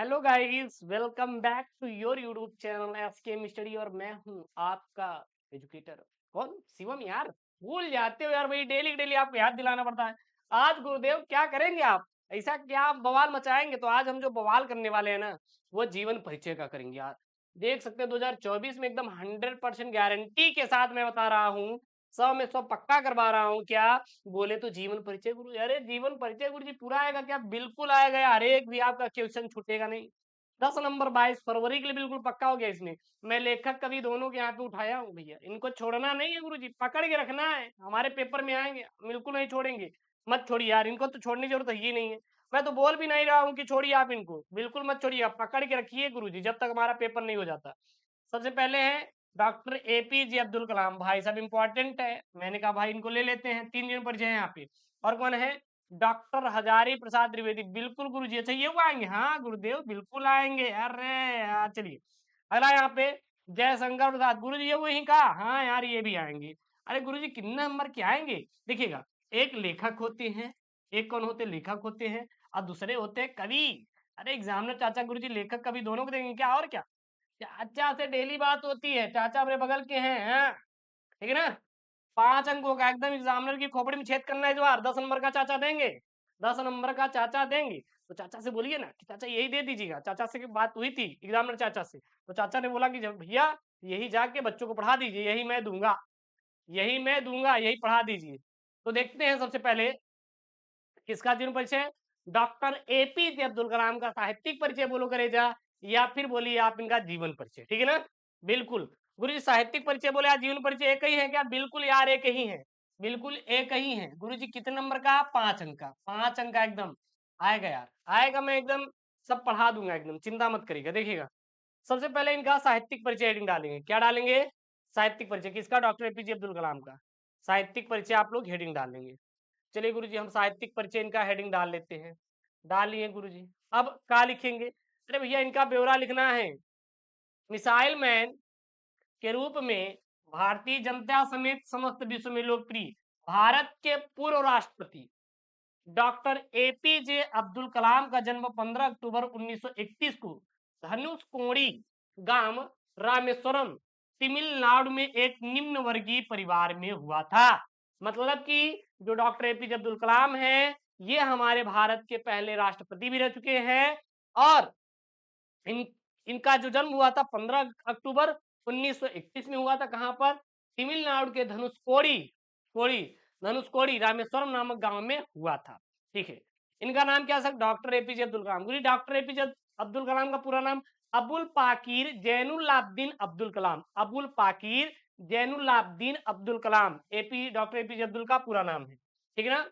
Hello guys, welcome back to your YouTube channel SK study. और मैं हूं आपका एजुकेटर। कौन? शिवम यार। भूल जाते हो यार, भाई डेली डेली आपको याद दिलाना पड़ता है। आज गुरुदेव क्या करेंगे आप? ऐसा क्या आप बवाल मचाएंगे? तो आज हम जो बवाल करने वाले हैं ना, वो जीवन परिचय का करेंगे यार। देख सकते हैं 2024 में एकदम 100% गारंटी के साथ मैं बता रहा हूँ, 100 में 100 पक्का करवा रहा हूँ। क्या बोले तो जीवन परिचय गुरु, अरे जीवन परिचय गुरु जी पूरा आएगा क्या? बिल्कुल आएगा यार, एक भी आपका क्वेश्चन छूटेगा नहीं। 10 नंबर 22 फरवरी के लिए बिल्कुल पक्का हो गया इसमें। मैं लेखक कवि दोनों के यहाँ पे उठाया हूँ भैया, इनको छोड़ना नहीं है गुरु जी, पकड़ के रखना है। हमारे पेपर में आएंगे, बिल्कुल नहीं छोड़ेंगे। मत छोड़िए यार, इनको तो छोड़ने की जरूरत ही नहीं है। मैं तो बोल भी नहीं रहा हूँ कि छोड़िए, आप इनको बिल्कुल मत छोड़िए, आप पकड़ के रखिए गुरु जी जब तक हमारा पेपर नहीं हो जाता। सबसे पहले है डॉक्टर एपीजे अब्दुल कलाम, भाई साहब इंपॉर्टेंट है। मैंने कहा भाई इनको ले लेते हैं, 3 दिन परिचय है यहाँ पे। और कौन है? डॉक्टर हजारी प्रसाद द्विवेदी, बिल्कुल गुरुजी। अच्छा ये वो आएंगे? हाँ गुरुदेव बिल्कुल आएंगे। अरे यार चलिए, अगला यहाँ पे जयशंकर प्रसाद, गुरुजी ये वही का? हाँ यार ये भी आएंगे। अरे गुरुजी कितने नंबर के आएंगे? देखिएगा, एक लेखक होते हैं, एक कौन होते? लेखक होते हैं, और दूसरे होते हैं कवि। अरे एग्जामिनर चाचा गुरुजी लेखक कवि दोनों को देंगे क्या? और क्या? चाचा से डेली बात होती है, चाचा अपने बगल के हैं। हाँ ठीक है ना। 5 अंकों का एकदम एग्जामिनर की खोपड़ी में छेद करना है इस बार। 10 नंबर का चाचा देंगे, 10 नंबर का चाचा देंगे। तो चाचा से बोलिए ना कि चाचा यही दे दीजिएगा। चाचा से बात हुई थी एग्जामिनर चाचा से, तो चाचा ने बोला कि जब भैया यही जाके बच्चों को पढ़ा दीजिए, यही मैं दूंगा, यही मैं दूंगा, यही पढ़ा दीजिए। तो देखते हैं सबसे पहले किसका जीवन परिचय। डॉक्टर एपीजे अब्दुल कलाम का साहित्यिक परिचय बोलो करेजा, या फिर बोलिए आप इनका जीवन परिचय। ठीक है ना? बिल्कुल। गुरु जी साहित्यिक परिचय बोले या जीवन परिचय एक ही है क्या? बिल्कुल यार एक ही है, बिल्कुल एक ही है। गुरु जी कितने नंबर का? 5 अंक का। 5 अंक का एकदम आएगा यार, आएगा। मैं एकदम सब पढ़ा दूंगा, एकदम चिंता मत करिएगा। देखिएगा, सबसे पहले इनका साहित्यिक परिचय हेडिंग डालेंगे। क्या डालेंगे? साहित्यिक परिचय किसका? डॉक्टर एपीजे अब्दुल कलाम का। साहित्यिक परिचय आप लोग हेडिंग डाल लेंगे। चलिए गुरुजी, हम साहित्यिक परिचय इनका हेडिंग डाल लेते हैं। डाल लिए गुरुजी। अब क्या लिखेंगे? अरे भैया इनका ब्यौरा लिखना है। मिसाइल मैन के रूप में भारतीय जनता समेत समस्त विश्व में लोकप्रिय भारत के पूर्व राष्ट्रपति डॉक्टर एपीजे अब्दुल कलाम का जन्म 15 अक्टूबर 1931 को धनुषकोडी गांव रामेश्वरम तमिलनाडु में एक निम्न वर्गीय परिवार में हुआ था। मतलब कि जो डॉक्टर एपीजे अब्दुल कलाम है, ये हमारे भारत के पहले राष्ट्रपति भी रह चुके हैं। और इन इनका जो जन्म हुआ था 15 अक्टूबर 1931 में हुआ था। कहां पर? तमिलनाडु के धनुषकोडी, कोड़ी धनुषकोडी रामेश्वरम नामक गांव में हुआ था। ठीक है। इनका नाम क्या sir? Doctor APJ Abdul Kalam. गुरु डॉक्टर एपीजे अब्दुल कलाम का पूरा नाम Abul Pakir Jainulabdeen Abdul Kalam. Abul Pakir Jainulabdeen Abdul Kalam, AP doctor APJ Abdul का पूरा नाम है। ठीक है ना।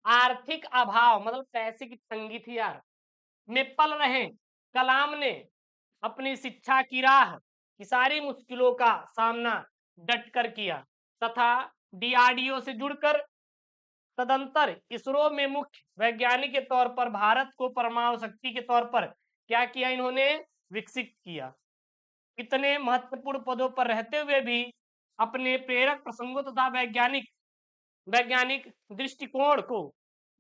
आर्थिक अभाव मतलब पैसे की तंगी थी यार, में पल रहे कलाम ने अपनी शिक्षा की राह की सारी मुश्किलों का सामना डटकर किया, तथा डीआरडीओ से जुड़कर तदंतर इसरो में मुख्य वैज्ञानिक के तौर पर भारत को परमाणु शक्ति के तौर पर क्या किया? इन्होंने विकसित किया। इतने महत्वपूर्ण पदों पर रहते हुए भी अपने प्रेरक प्रसंगों तथा वैज्ञानिक वैज्ञानिक दृष्टिकोण को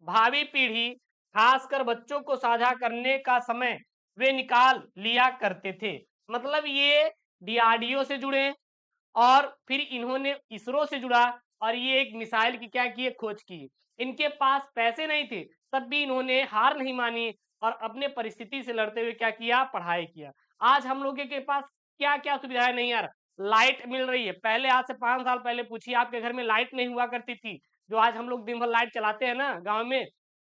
भावी पीढ़ी, खासकर बच्चों को साझा करने का समय वे निकाल लिया करते थे। मतलब ये डीआरडीओ से जुड़े, और फिर इन्होंने इसरो से जुड़ा, और ये एक मिसाइल की क्या की? खोज की। इनके पास पैसे नहीं थे, तब भी इन्होंने हार नहीं मानी और अपने परिस्थिति से लड़ते हुए क्या किया? पढ़ाई किया। आज हम लोगों के पास क्या क्या सुविधाएं नहीं यार। लाइट मिल रही है, पहले आज से 5 साल पहले पूछिए आपके घर में लाइट नहीं हुआ करती थी। जो आज हम लोग दिन भर लाइट चलाते हैं ना गांव में,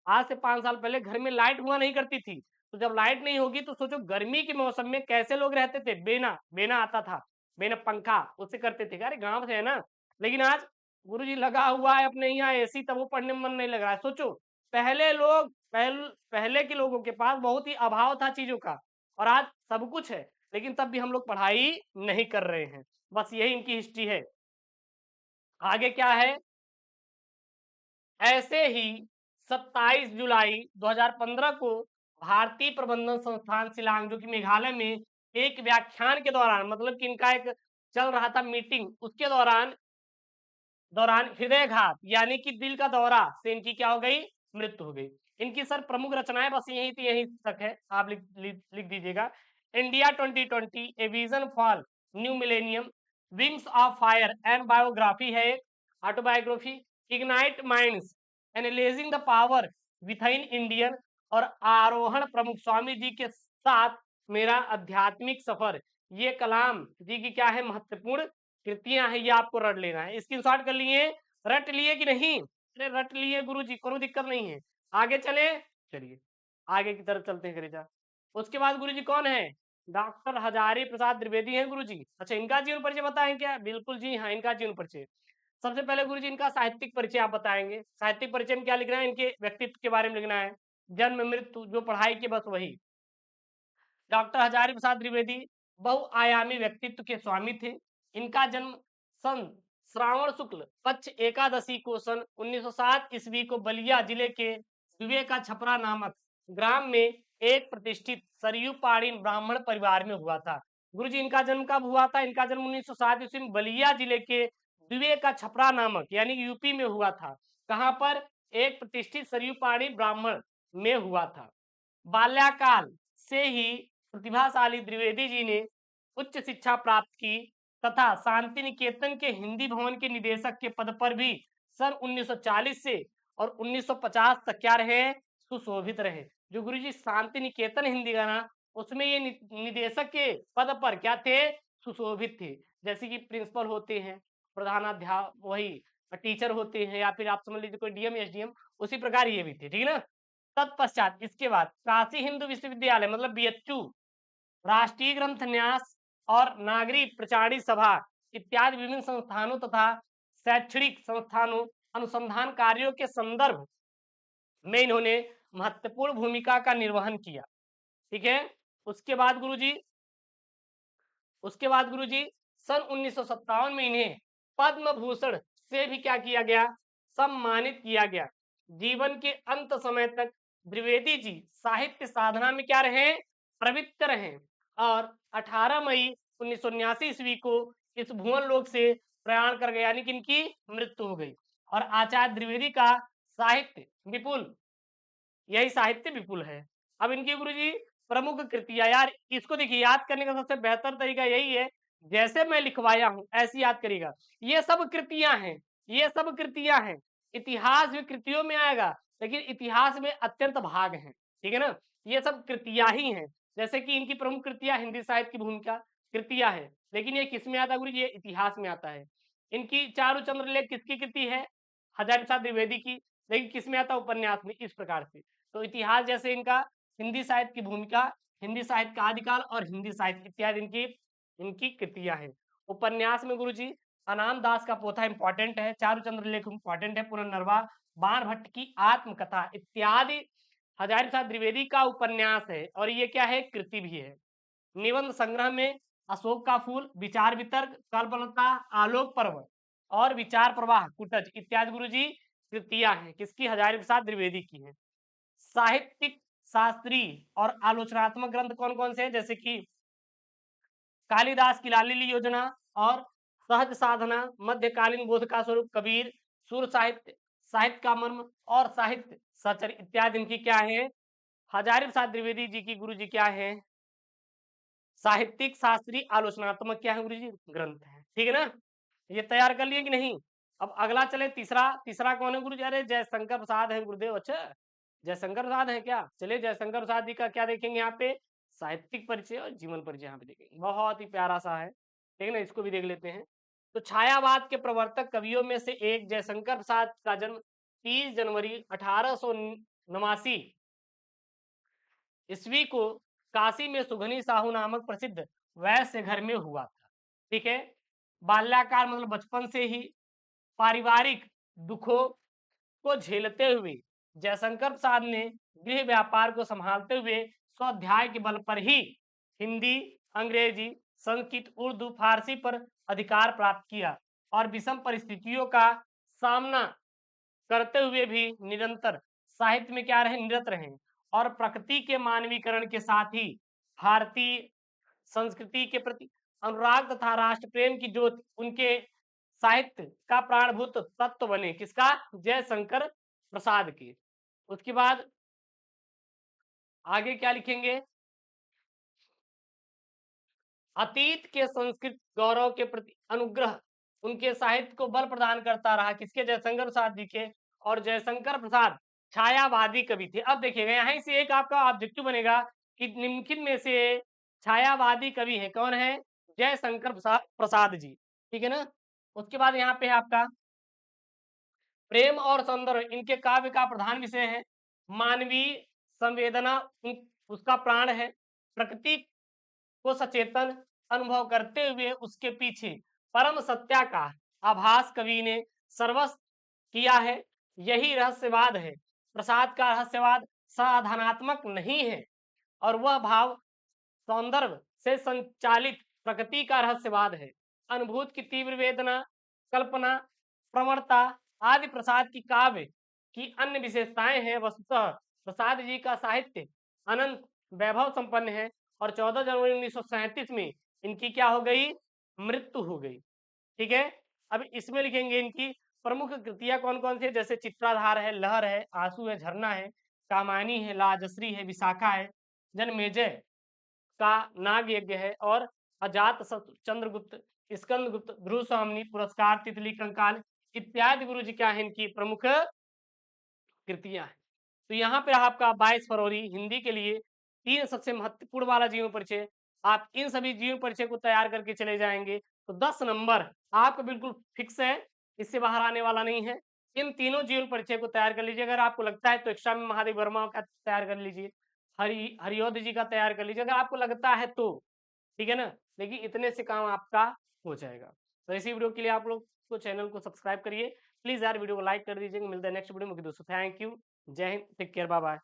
आज से 5 साल पहले घर में लाइट हुआ नहीं करती थी। तो जब लाइट नहीं होगी तो सोचो गर्मी के मौसम में कैसे लोग रहते थे। बेना बेना आता था, बेना पंखा, उससे करते थे। अरे गांव से है ना। लेकिन आज गुरुजी लगा हुआ है अपने यहाँ एसी, तब वो पढ़ने में मन नहीं लग रहा है। सोचो पहले लोग पहले के लोगों के पास बहुत ही अभाव था चीजों का, और आज सब कुछ है, लेकिन तब भी हम लोग पढ़ाई नहीं कर रहे हैं। बस यही इनकी हिस्ट्री है। आगे क्या है? ऐसे ही 27 जुलाई 2015 को भारतीय प्रबंधन संस्थान शिलांग, जो कि मेघालय में, एक व्याख्यान के दौरान, मतलब कि इनका एक चल रहा था मीटिंग, उसके दौरान दौरान हृदयघात यानी कि दिल का दौरा से इनकी क्या हो गई? मृत्यु हो गई। इनकी सर प्रमुख रचनाएं बस यही थी, यही तक है, आप लिख दीजिएगा। India 2020 a vision for new millennium, wings of fire and biography है एक autobiography, ignite minds analysing the power within Indian, और आरोहण प्रमुख स्वामी जी के साथ मेरा आध्यात्मिक सफर, ये कलाम जी की क्या है, महत्वपूर्ण कृतियां हैं, ये आपको रट लेना है। स्क्रीनशॉट कर लिए, रट लिए कि नहीं? अरे रट लिए गुरुजी, कोई दिक्कत नहीं है। आगे चले, चलिए आगे की तरफ चलते हैं करेजा। उसके बाद गुरुजी कौन है? डॉक्टर हजारी प्रसाद द्विवेदी हैं गुरुजी। अच्छा, इनका जीवन परिचय बताएं क्या? बिल्कुल जी हाँ, इनका जीवन परिचय। सबसे पहले गुरुजी इनका साहित्यिक परिचय आप बताएंगे। साहित्यिक परिचय में क्या लिखना है? इनके व्यक्तित्व के बारे में लिखना है, जन्म मृत्यु जो पढ़ाई की बस वही। डॉक्टर हजारी प्रसाद द्विवेदी बहुआयामी व्यक्तित्व के स्वामी थे। इनका जन्म सन श्रावण शुक्ल पक्ष एकादशी को सन 1907 ईस्वी को बलिया जिले के दुबे का छपरा नामक ग्राम में एक प्रतिष्ठित सरयू पाड़ीन ब्राह्मण परिवार में हुआ था। गुरुजी इनका जन्म कब हुआ था? इनका जन्म 1907 ईस्वी में बलिया जिले के दुबे का छपरा नामक यानी यूपी में हुआ था। कहां पर? एक प्रतिष्ठित सरयू पाड़ी ब्राह्मण में हुआ था। बाल्याकाल से ही प्रतिभाशाली द्विवेदी जी ने उच्च शिक्षा प्राप्त की तथा शांति निकेतन के हिंदी भवन के निदेशक के पद पर भी सन 1940 से और 1950 तक क्या रहे? सुशोभित रहे। जो गुरुजी शांति निकेतन हिंदी का ना, उसमें ये निदेशक के पद पर क्या थे? सुशोभित थे। जैसे कि प्रिंसिपल होते हैं, प्रधानाध्यापक वही टीचर होते हैं, या फिर आप समझ लीजिए कोई डीएम एसडीएम, उसी प्रकार ये भी थे, ठीक है ना। तत्पश्चात इसके बाद काशी हिंदू विश्वविद्यालय मतलब बीएचयू, राष्ट्रीय ग्रंथ न्यास और नागरिक प्रचारणी सभा इत्यादि विभिन्न संस्थानों तथा शैक्षणिक संस्थानों अनुसंधान कार्यों के संदर्भ में इन्होंने महत्वपूर्ण भूमिका का निर्वहन किया। ठीक है। उसके बाद गुरुजी सन 1957 में इन्हें पद्म भूषण से भी क्या किया गया? सम्मानित किया गया। जीवन के अंत समय तक द्विवेदी जी साहित्य साधना में क्या रहे? प्रवृत्त रहे, और 18 मई 1979 ईस्वी को इस भुवन लोक से प्रयाण कर गए, यानी कि इनकी मृत्यु हो गई। और आचार्य द्विवेदी का साहित्य विपुल, यही साहित्य विपुल है। अब इनकी गुरुजी प्रमुख कृतियां, यार इसको देखिए, याद करने का सबसे बेहतर तरीका यही है, जैसे मैं लिखवाया हूं ऐसे याद करिएगा। ये सब कृतियां हैं, ये सब कृतियां हैं। इतिहास भी कृतियों में आएगा, लेकिन इतिहास में अत्यंत भाग हैं, ठीक है ना। ये सब कृतियां ही हैं। जैसे कि इनकी प्रमुख कृतियां हिंदी साहित्य की भूमिका कृतियां है, लेकिन ये किस में आता है गुरु जी? ये इतिहास में आता है। इनकी चारुचंद्र लेख किसकी कृति है? हजारी प्रसाद द्विवेदी की। लेकिन किस में आता है? उपन्यास में। इस प्रकार से तो इतिहास जैसे इनका, हिंदी साहित्य की भूमिका, हिंदी साहित्य का आदिकाल और हिंदी साहित्य इत्यादि इनकी कृतियां हैं। उपन्यास में गुरुजी अनाम दास का पोथा इंपॉर्टेंट है, चारुचंद्र लेख इंपॉर्टेंट है, पुनर्नवा, बाण भट्ट की आत्मकथा इत्यादि हजारी प्रसाद द्विवेदी का उपन्यास है, और ये क्या है? कृति भी है। निबंध संग्रह में अशोक का फूल, विचार वितर्क, कल्पलता, आलोक पर्व और विचार प्रवाह, कुटज इत्यादि गुरुजी कृतियां हैं। किसकी? हजारी प्रसाद द्विवेदी की है। साहित्यिक, शास्त्रीय और आलोचनात्मक ग्रंथ कौन कौन से हैं? जैसे कि कालिदास की लालिली योजना और सहज साधना, मध्यकालीन बोध का स्वरूप, कबीर, सुर साहित्य, साहित्य का मर्म और साहित्य सचर इत्यादि इनकी क्या है? हजारी प्रसाद द्विवेदी जी की गुरु जी क्या है? साहित्यिक, शास्त्रीय, आलोचनात्मक क्या है गुरु जी? ग्रंथ है, ठीक है ना। ये तैयार कर लिए कि नहीं? अब अगला चले, तीसरा। तीसरा कौन है गुरु जी? अरे जयशंकर प्रसाद है गुरुदेव। अच्छा, जयशंकर प्रसाद है क्या? चलिए जयशंकर प्रसाद जी का क्या देखेंगे यहाँ पे? साहित्यिक परिचय और जीवन परिचय यहाँ पे देखेंगे, बहुत ही प्यारा सा है, ठीक है ना। इसको भी देख लेते हैं। तो छायावाद के प्रवर्तक कवियों में से एक जयशंकर प्रसाद का जन्म 30 जनवरी 1889 ईस्वी को काशी में सुघनी साहू नामक प्रसिद्ध वैश्य घर में हुआ था। ठीक है। बाल्याकाल मतलब बचपन से ही पारिवारिक दुखों को झेलते हुए जयशंकर प्रसाद ने गृह व्यापार को संभालते हुए स्वाध्याय के बल पर ही हिंदी, अंग्रेजी, संस्कृत, उर्दू, फारसी पर अधिकार प्राप्त किया, और विषम परिस्थितियों का सामना करते हुए भी निरंतर साहित्य में क्या रहे? निरत रहे, और प्रकृति के मानवीकरण के साथ ही भारतीय संस्कृति के प्रति अनुराग तथा राष्ट्र प्रेम की ज्योति उनके साहित्य का प्राणभूत तत्व बने। किसका? जयशंकर प्रसाद की। उसके बाद आगे क्या लिखेंगे? अतीत के संस्कृत गौरव के प्रति अनुग्रह उनके साहित्य को बल प्रदान करता रहा। किसके? जयशंकर प्रसाद जी के। और जयशंकर प्रसाद छायावादी कवि थे। अब देखिएगा यहीं से एक आपका ऑब्जेक्टिव बनेगा कि निम्नलिखित में से छायावादी कवि है कौन है? जयशंकर प्रसाद जी। ठीक है ना? उसके बाद यहाँ पे है आपका प्रेम और सौंदर्य इनके काव्य का प्रधान विषय है। मानवीय संवेदना उसका प्राण है। प्रकृति को सचेतन अनुभव करते हुए उसके पीछे परम सत्या का आभास कवि ने सर्वस्व किया है। यही रहस्यवाद है। प्रसाद का रहस्यवाद साधनात्मक नहीं है और वह भाव सौंदर्य से संचालित प्रकृति का रहस्यवाद है। अनुभूत की तीव्र वेदना, कल्पना, प्रवणता आदि प्रसाद की काव्य की अन्य विशेषताएं हैं। वस्तुतः प्रसाद जी का साहित्य अनंत वैभव संपन्न है और 14 जनवरी 1937 में इनकी क्या हो गई? मृत्यु हो गई। ठीक है? अब इसमें लिखेंगे इनकी प्रमुख कृतियां कौन कौन सी है? जैसे चित्राधार है, लहर है, आंसू है, झरना है, कामायनी है, लाजश्री है, विशाखा है, जनमेजय का नाग यज्ञ है और अजात चंद्रगुप्त, स्कंदगुप्त, ध्रुव स्वामिनी, पुरस्कार, तितली, कंकाल इत्यादि गुरु जी क्या है इनकी प्रमुख कृतियां हैं। तो यहाँ पे आपका 22 फरवरी हिंदी के लिए 3 सबसे महत्वपूर्ण वाला जीवन परिचय, आप इन सभी जीवन परिचय को तैयार करके चले जाएंगे तो 10 नंबर आपका बिल्कुल फिक्स है, इससे बाहर आने वाला नहीं है। इन तीनों जीवन परिचय को तैयार कर लीजिए। अगर आपको लगता है तो एक्स्ट्रा में महादेव वर्मा का तैयार कर लीजिए, हरियोध जी का तैयार कर लीजिए अगर आपको लगता है तो। ठीक है ना? देखिए इतने से काम आपका हो जाएगा। तो इसी वीडियो के लिए आप लोग को चैनल को सब्सक्राइब करिए। प्लीज यार वीडियो को लाइक कर दीजिए। मिलते हैं नेक्स्ट वीडियो में दोस्तों। Thank you. Jai Hind. Take care. Bye bye.